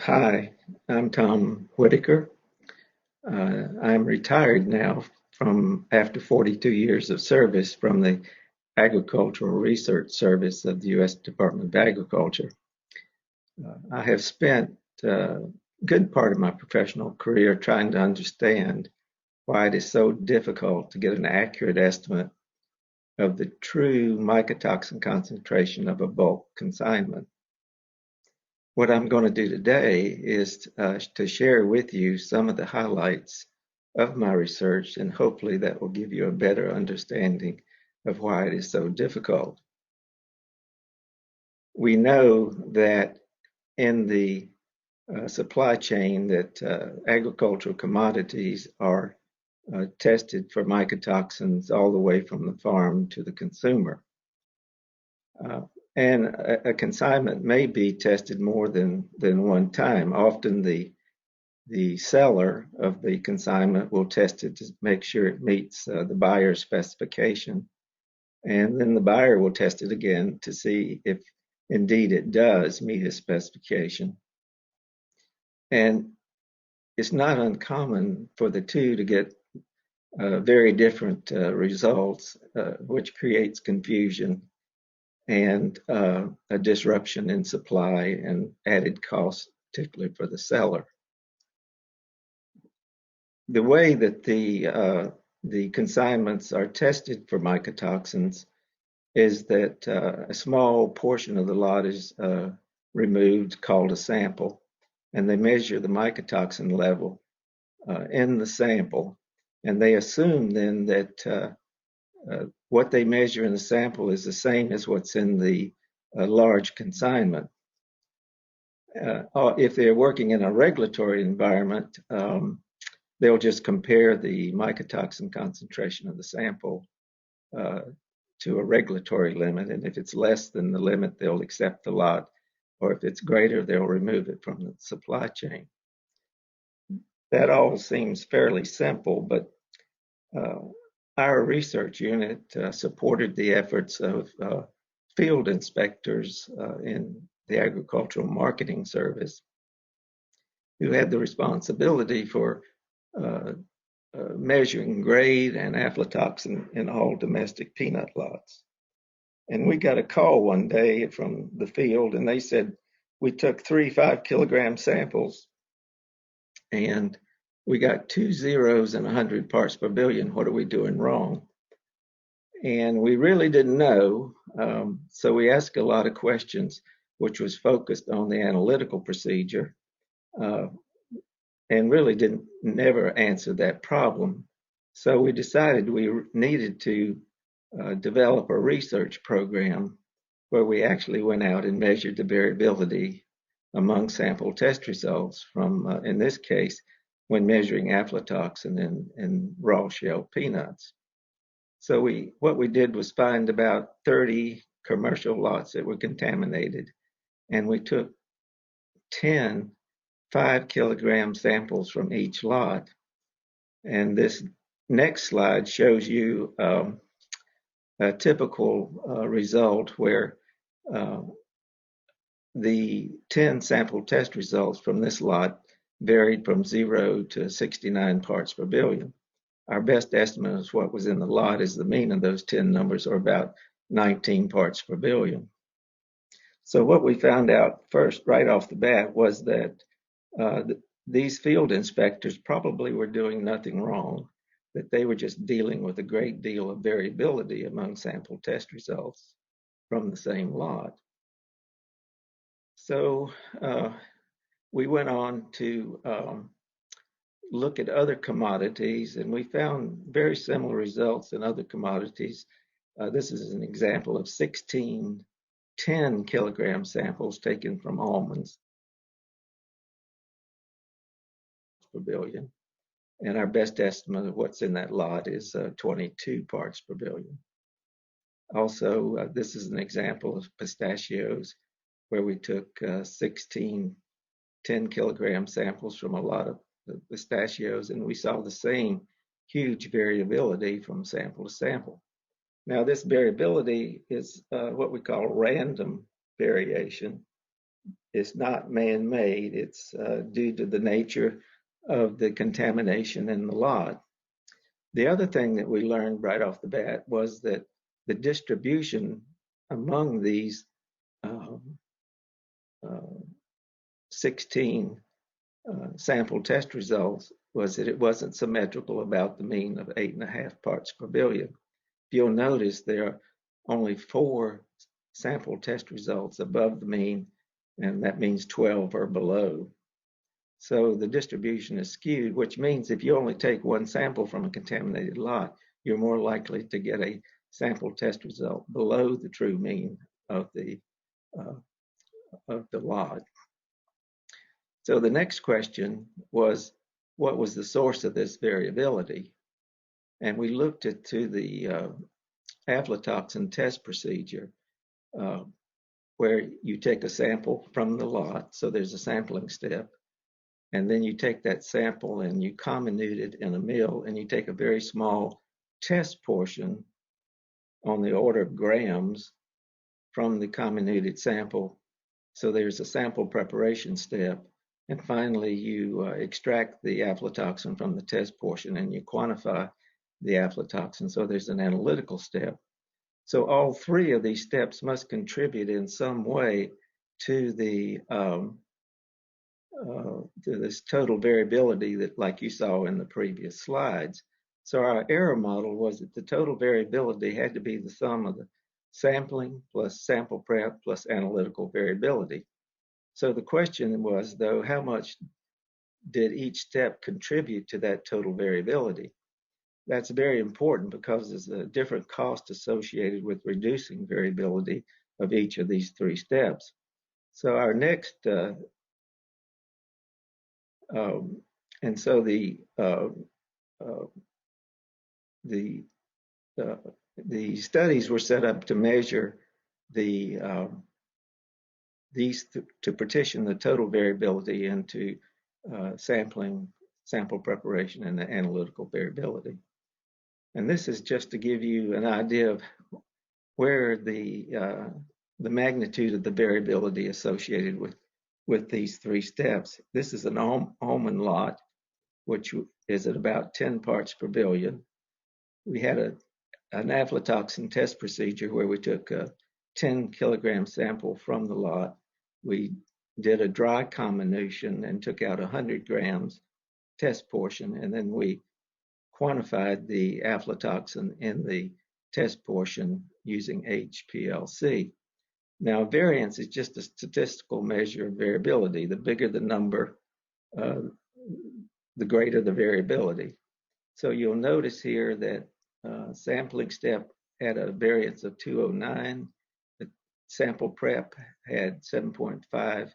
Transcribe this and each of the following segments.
Hi, I'm Tom Whitaker. I'm retired now from after 42 years of service from the Agricultural Research Service of the U.S. Department of Agriculture. I have spent a good part of my professional career trying to understand why it is so difficult to get an accurate estimate of the true mycotoxin concentration of a bulk consignment. What I'm going to do today is to share with you some of the highlights of my research, and hopefully that will give you a better understanding of why it is so difficult. We know that in the supply chain that agricultural commodities are tested for mycotoxins all the way from the farm to the consumer. Uh, and a consignment may be tested more than one time. Often the seller of the consignment will test it to make sure it meets the buyer's specification. And then the buyer will test it again to see if indeed it does meet his specification. And it's not uncommon for the two to get very different results, which creates confusion and a disruption in supply and added costs, particularly for the seller. The way that the consignments are tested for mycotoxins is that a small portion of the lot is removed, called a sample, and they measure the mycotoxin level in the sample, and they assume then that what they measure in the sample is the same as what's in the large consignment. If they're working in a regulatory environment, they'll just compare the mycotoxin concentration of the sample to a regulatory limit, and if it's less than the limit, they'll accept the lot, or if it's greater, they'll remove it from the supply chain. That all seems fairly simple, but our research unit supported the efforts of field inspectors in the Agricultural Marketing Service, who had the responsibility for measuring grade and aflatoxin in all domestic peanut lots. And we got a call one day from the field, and they said, we took 3 5-kilogram samples, and we got 2 zeros and 100 parts per billion. What are we doing wrong? And we really didn't know, so we asked a lot of questions, which was focused on the analytical procedure, and really didn't never answer that problem. So we decided we needed to develop a research program where we actually went out and measured the variability among sample test results from, in this case, when measuring aflatoxin in raw shell peanuts. So what we did was find about 30 commercial lots that were contaminated, and we took 10 5-kilogram samples from each lot. And this next slide shows you a typical result where the 10 sample test results from this lot varied from 0 to 69 parts per billion. Our best estimate of what was in the lot is the mean of those 10 numbers, or about 19 parts per billion. So what we found out first, right off the bat, was that these field inspectors probably were doing nothing wrong, that they were just dealing with a great deal of variability among sample test results from the same lot. So we went on to look at other commodities, and we found very similar results in other commodities. This is an example of 16 10-kilogram samples taken from almonds per billion. And our best estimate of what's in that lot is 22 parts per billion. Also, this is an example of pistachios, where we took 16 10-kilogram samples from a lot of pistachios, and we saw the same huge variability from sample to sample. Now, this variability is what we call random variation, is not man-made. It's due to the nature of the contamination in the lot. The other thing that we learned right off the bat was that the distribution among these 16 sample test results was that it wasn't symmetrical about the mean of 8.5 parts per billion. If you'll notice, there are only 4 sample test results above the mean, and that means 12 are below. So the distribution is skewed, which means if you only take one sample from a contaminated lot, you're more likely to get a sample test result below the true mean of the lot. So the next question was, what was the source of this variability? And we looked to the aflatoxin test procedure, where you take a sample from the lot, so there's a sampling step, and then you take that sample and you comminute it in a mill, and you take a very small test portion on the order of grams from the comminuted sample. So there's a sample preparation step, and finally you extract the aflatoxin from the test portion and you quantify the aflatoxin. So there's an analytical step. So all 3 of these steps must contribute in some way to the to this total variability that, like you saw in the previous slides. So our error model was that the total variability had to be the sum of the sampling plus sample prep plus analytical variability. So the question was, though, how much did each step contribute to that total variability? That's very important because there's a different cost associated with reducing variability of each of these 3 steps. So our next, and so the studies were set up to measure to partition the total variability into sampling, sample preparation, and the analytical variability. And this is just to give you an idea of where the magnitude of the variability associated with these 3 steps. This is an almond lot, which is at about 10 parts per billion. We had an aflatoxin test procedure where we took a 10 kilogram sample from the lot. We did a dry comminution and took out 100 grams test portion, and then we quantified the aflatoxin in the test portion using HPLC. Now, variance is just a statistical measure of variability. The bigger the number, the greater the variability. So you'll notice here that sampling step had a variance of 209. The sample prep had 7.5,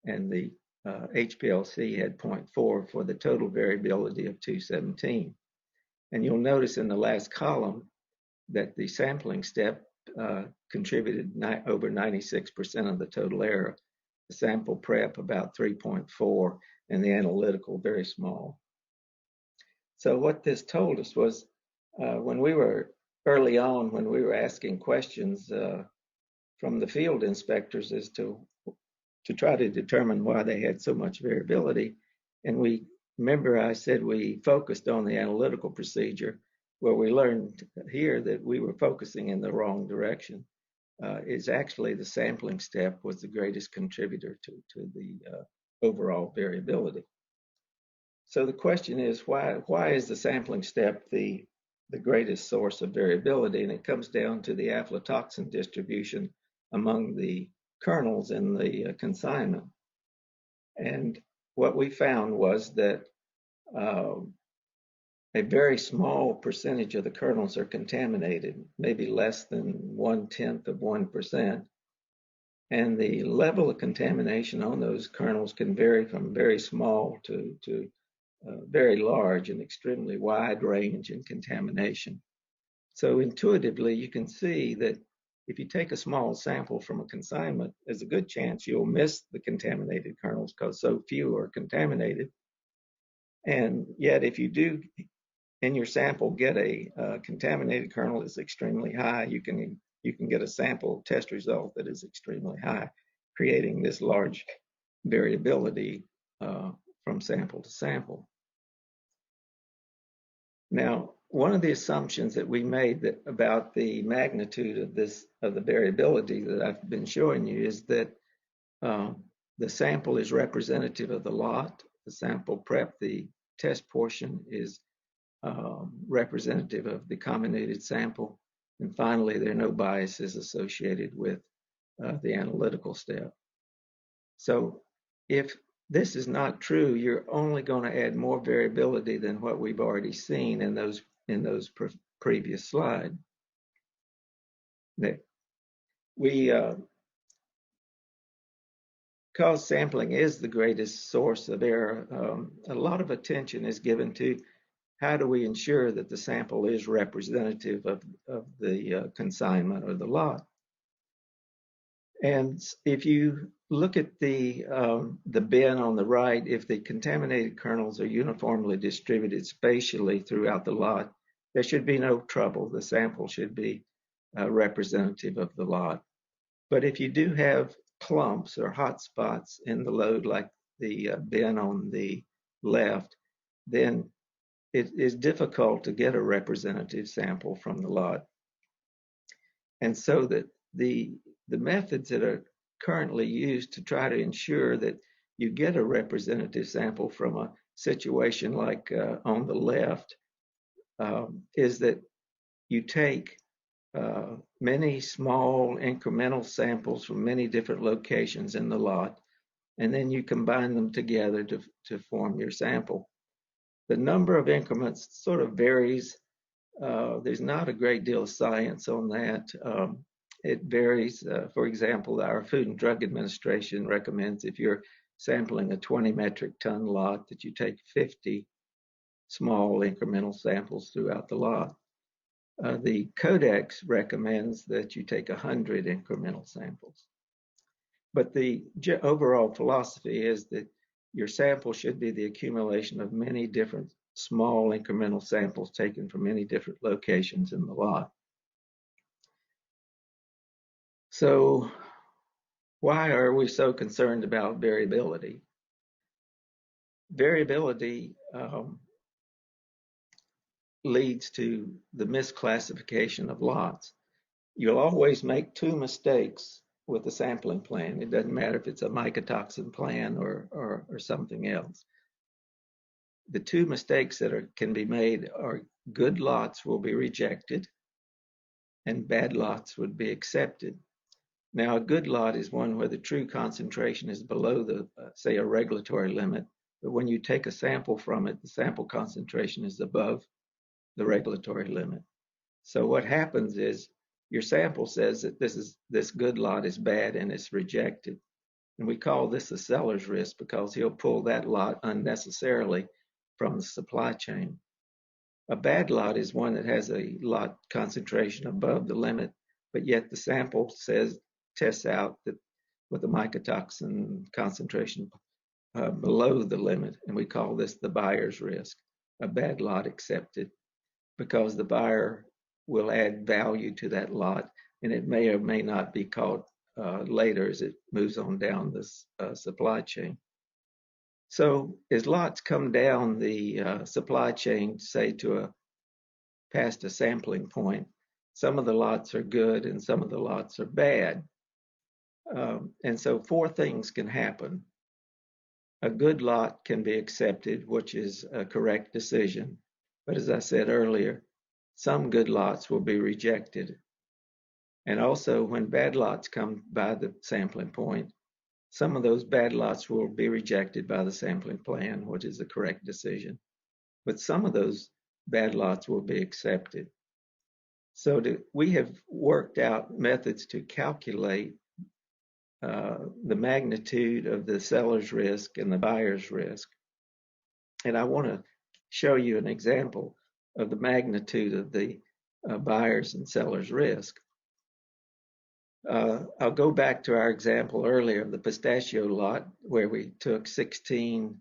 and the HPLC had 0.4 for the total variability of 217. And you'll notice in the last column that the sampling step contributed over 96% of the total error. The sample prep about 3.4, and the analytical very small. So what this told us was when we were early on, when we were asking questions from the field inspectors as to try to determine why they had so much variability, and we remember I said we focused on the analytical procedure. Well, we learned here that we were focusing in the wrong direction. It's actually the sampling step was the greatest contributor to the overall variability. So the question is, why is the sampling step the greatest source of variability? And it comes down to the aflatoxin distribution among the kernels in the consignment. And what we found was that a very small percentage of the kernels are contaminated, maybe less than 0.1%. And the level of contamination on those kernels can vary from very small to very large and extremely wide range in contamination. So intuitively, you can see that if you take a small sample from a consignment, there's a good chance you'll miss the contaminated kernels because so few are contaminated. And yet, if you do in your sample get a contaminated kernel that's extremely high, you can get a sample test result that is extremely high, creating this large variability from sample to sample. Now, one of the assumptions that we made about the magnitude of the variability that I've been showing you is that the sample is representative of the lot. The sample prep, the test portion, is representative of the comminuted sample. And finally, there are no biases associated with the analytical step. So if this is not true, you're only going to add more variability than what we've already seen in those previous slides. Because sampling is the greatest source of error, a lot of attention is given to how do we ensure that the sample is representative of the consignment or the lot. And if you look at the bin on the right, if the contaminated kernels are uniformly distributed spatially throughout the lot, there should be no trouble. The sample should be representative of the lot. But if you do have clumps or hot spots in the load, like the bin on the left, then it is difficult to get a representative sample from the lot. And so that the methods that are currently used to try to ensure that you get a representative sample from a situation like on the left is that you take many small incremental samples from many different locations in the lot, and then you combine them together to form your sample. The number of increments sort of varies. There's not a great deal of science on that. It varies. For example, our Food and Drug Administration recommends if you're sampling a 20 metric ton lot that you take 50 small incremental samples throughout the lot. The Codex recommends that you take 100 incremental samples. But the overall philosophy is that your sample should be the accumulation of many different small incremental samples taken from many different locations in the lot. So why are we so concerned about variability? Variability leads to the misclassification of lots. You'll always make two mistakes with the sampling plan. It doesn't matter if it's a mycotoxin plan or something else. The two mistakes that can be made are good lots will be rejected and bad lots would be accepted. Now, a good lot is one where the true concentration is below the, say, a regulatory limit. But when you take a sample from it, the sample concentration is above the regulatory limit. So what happens is your sample says that this good lot is bad and it's rejected. And we call this a seller's risk because he'll pull that lot unnecessarily from the supply chain. A bad lot is one that has a lot concentration above the limit, but yet the sample tests out that with a mycotoxin concentration below the limit, and we call this the buyer's risk, a bad lot accepted, because the buyer will add value to that lot, and it may or may not be caught later as it moves on down this supply chain. So as lots come down the supply chain, say past a sampling point, some of the lots are good and some of the lots are bad. And so four things can happen. A good lot can be accepted, which is a correct decision. But as I said earlier, some good lots will be rejected. And also when bad lots come by the sampling point, some of those bad lots will be rejected by the sampling plan, which is the correct decision. But some of those bad lots will be accepted. So we have worked out methods to calculate the magnitude of the seller's risk and the buyer's risk. And I want to show you an example of the magnitude of the buyer's and seller's risk. I'll go back to our example earlier of the pistachio lot where we took 16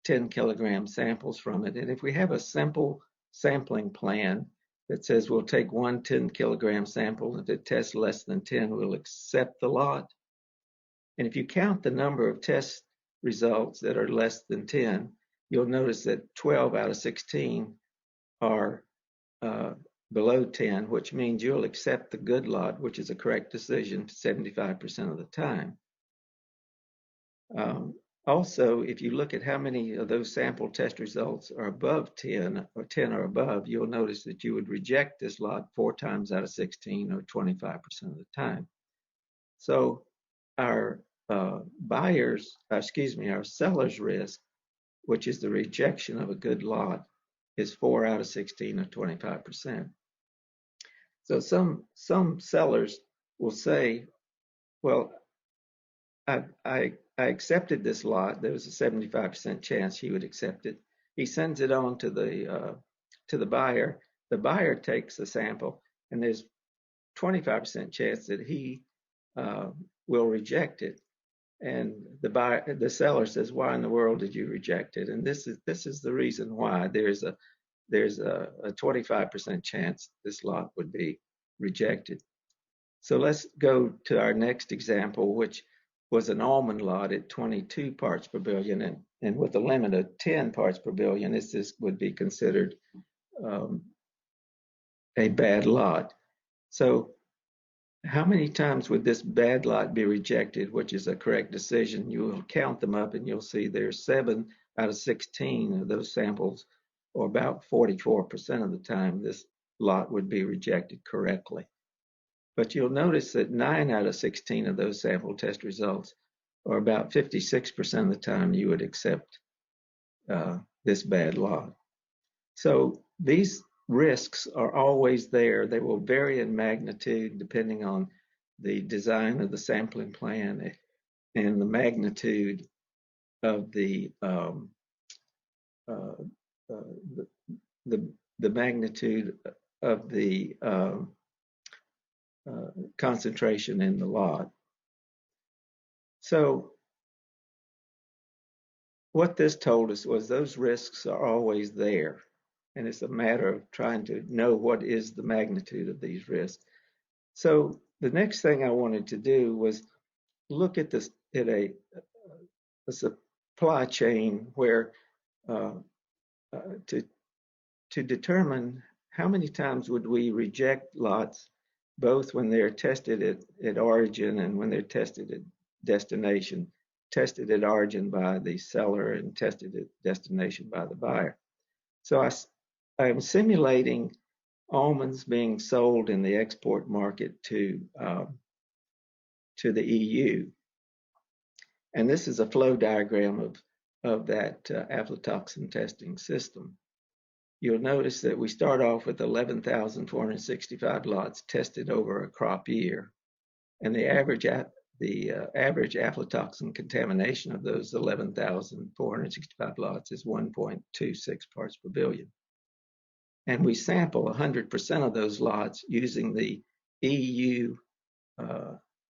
10-kilogram samples from it. And if we have a simple sampling plan that says we'll take one 10-kilogram sample, and if it tests less than 10, we'll accept the lot. And if you count the number of test results that are less than 10, you'll notice that 12 out of 16 are below 10, which means you'll accept the good lot, which is a correct decision 75% of the time. Also, if you look at how many of those sample test results are above 10 or 10 or above, you'll notice that you would reject this lot 4 times out of 16 or 25% of the time. So our our seller's risk, which is the rejection of a good lot, is 4 out of 16 or 25%. So some sellers will say, well, I accepted this lot. There was a 75% chance he would accept it. He sends it on to the buyer. The buyer takes a sample, and there's 25% chance that he will reject it. And the seller says, "Why in the world did you reject it?" And this is the reason why. There's a 25% chance this lot would be rejected. So let's go to our next example, which was an almond lot at 22 parts per billion, and with a limit of 10 parts per billion, this would be considered a bad lot. So how many times would this bad lot be rejected, which is a correct decision? You will count them up and you'll see there's 7 out of 16 of those samples, or about 44% of the time, this lot would be rejected correctly. But you'll notice that 9 out of 16 of those sample test results, or about 56% of the time, you would accept this bad lot. So these risks are always there. They will vary in magnitude depending on the design of the sampling plan and the magnitude of the magnitude of the concentration in the lot. So what this told us was those risks are always there. And it's a matter of trying to know what is the magnitude of these risks. So the next thing I wanted to do was look at this at a supply chain where to determine how many times would we reject lots, both when they're tested at origin and when they're tested at destination. Tested at origin by the seller and tested at destination by the buyer. So I am simulating almonds being sold in the export market to the EU. And this is a flow diagram of that aflatoxin testing system. You'll notice that we start off with 11,465 lots tested over a crop year. And the average aflatoxin contamination of those 11,465 lots is 1.26 parts per billion. And we sample 100% of those lots using the EU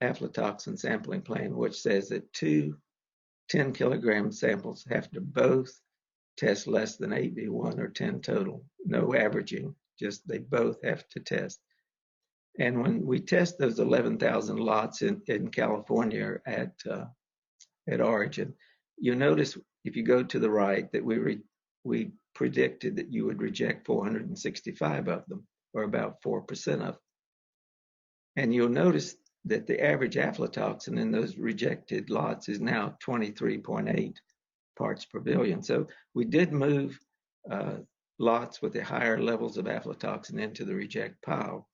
aflatoxin sampling plan, which says that 2 10-kilogram samples have to both test less than 8V1 or 10 total. No averaging, just they both have to test. And when we test those 11,000 lots in California at origin, you'll notice if you go to the right that we predicted that you would reject 465 of them, or about 4% of them. And you'll notice that the average aflatoxin in those rejected lots is now 23.8 parts per billion. So we did move lots with the higher levels of aflatoxin into the reject pile.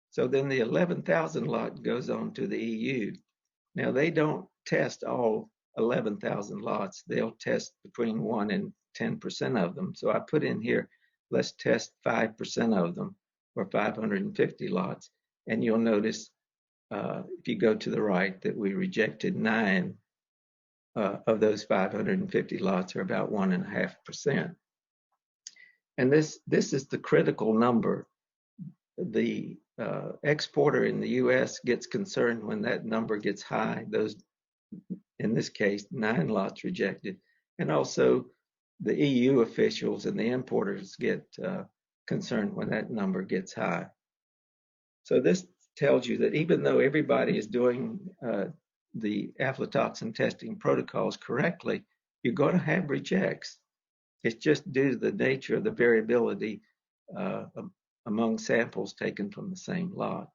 So then the 11,000 lot goes on to the EU. Now they don't test all 11,000 lots. They'll test between 1 and 10% of them. So I put in here, let's test 5% of them, or 550 lots. And you'll notice if you go to the right that we rejected 9 of those 550 lots, or about 1.5%. And this is the critical number. The exporter in the U.S. gets concerned when that number gets high. Those, in this case, 9 lots rejected. And also the EU officials and the importers get concerned when that number gets high. So this tells you that even though everybody is doing the aflatoxin testing protocols correctly, you're going to have rejects. It's just due to the nature of the variability among samples taken from the same lot.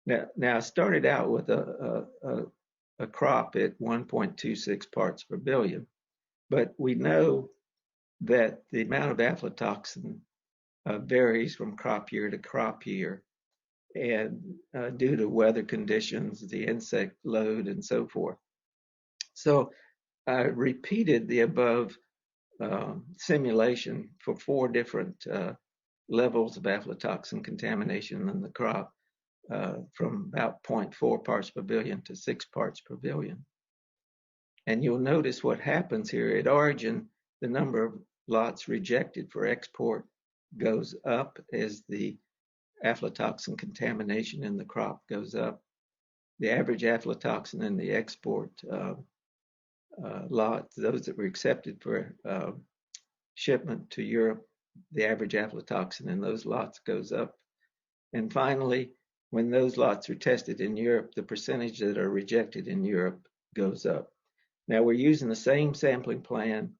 Now I started out with a crop at 1.26 parts per billion, but we know that the amount of aflatoxin varies from crop year to crop year, and due to weather conditions, the insect load, and so forth. So I repeated the above simulation for 4 different levels of aflatoxin contamination in the crop, from about 0.4 parts per billion to 6 parts per billion. And you'll notice what happens here. At origin, the number of lots rejected for export goes up as the aflatoxin contamination in the crop goes up. The average aflatoxin in the export lots, those that were accepted for shipment to Europe, the average aflatoxin in those lots goes up. And finally, when those lots are tested in Europe, the percentage that are rejected in Europe goes up. Now we're using the same sampling plan,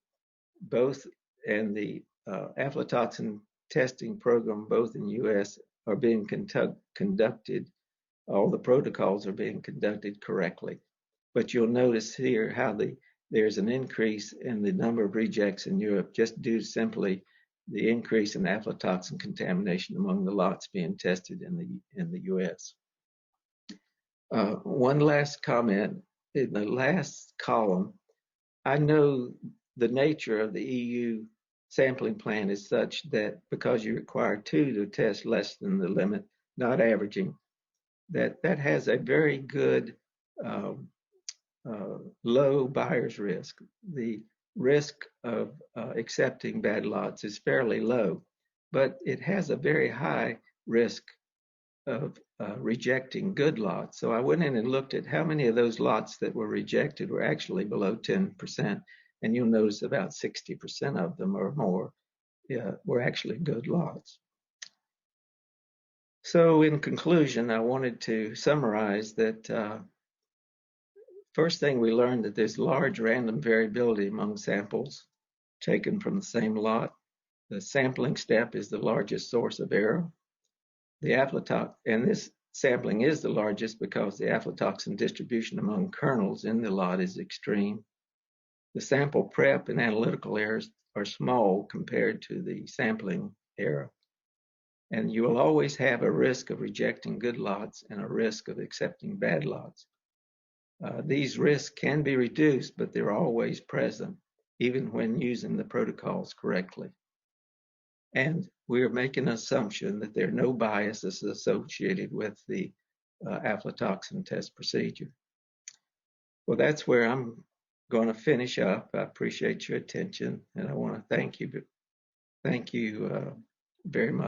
both, and the aflatoxin testing program, both in the U.S., are being conducted. All the protocols are being conducted correctly. But you'll notice here how there's an increase in the number of rejects in Europe just due to simply the increase in aflatoxin contamination among the lots being tested in the U.S. One last comment. In the last column, I know the nature of the EU sampling plan is such that because you require 2 to test less than the limit, not averaging, that has a very good low buyer's risk. The risk of accepting bad lots is fairly low, but it has a very high risk of rejecting good lots. So I went in and looked at how many of those lots that were rejected were actually below 10%, and you'll notice about 60% of them or more were actually good lots. So in conclusion, I wanted to summarize that first thing we learned that there's large random variability among samples taken from the same lot. The sampling step is the largest source of error. The aflatoxin, and this sampling is the largest because the aflatoxin distribution among kernels in the lot is extreme. The sample prep and analytical errors are small compared to the sampling error. And you will always have a risk of rejecting good lots and a risk of accepting bad lots. These risks can be reduced, but they're always present, even when using the protocols correctly. And we're making an assumption that there are no biases associated with the aflatoxin test procedure. Well, that's where I'm going to finish up. I appreciate your attention, and I want to thank you very much.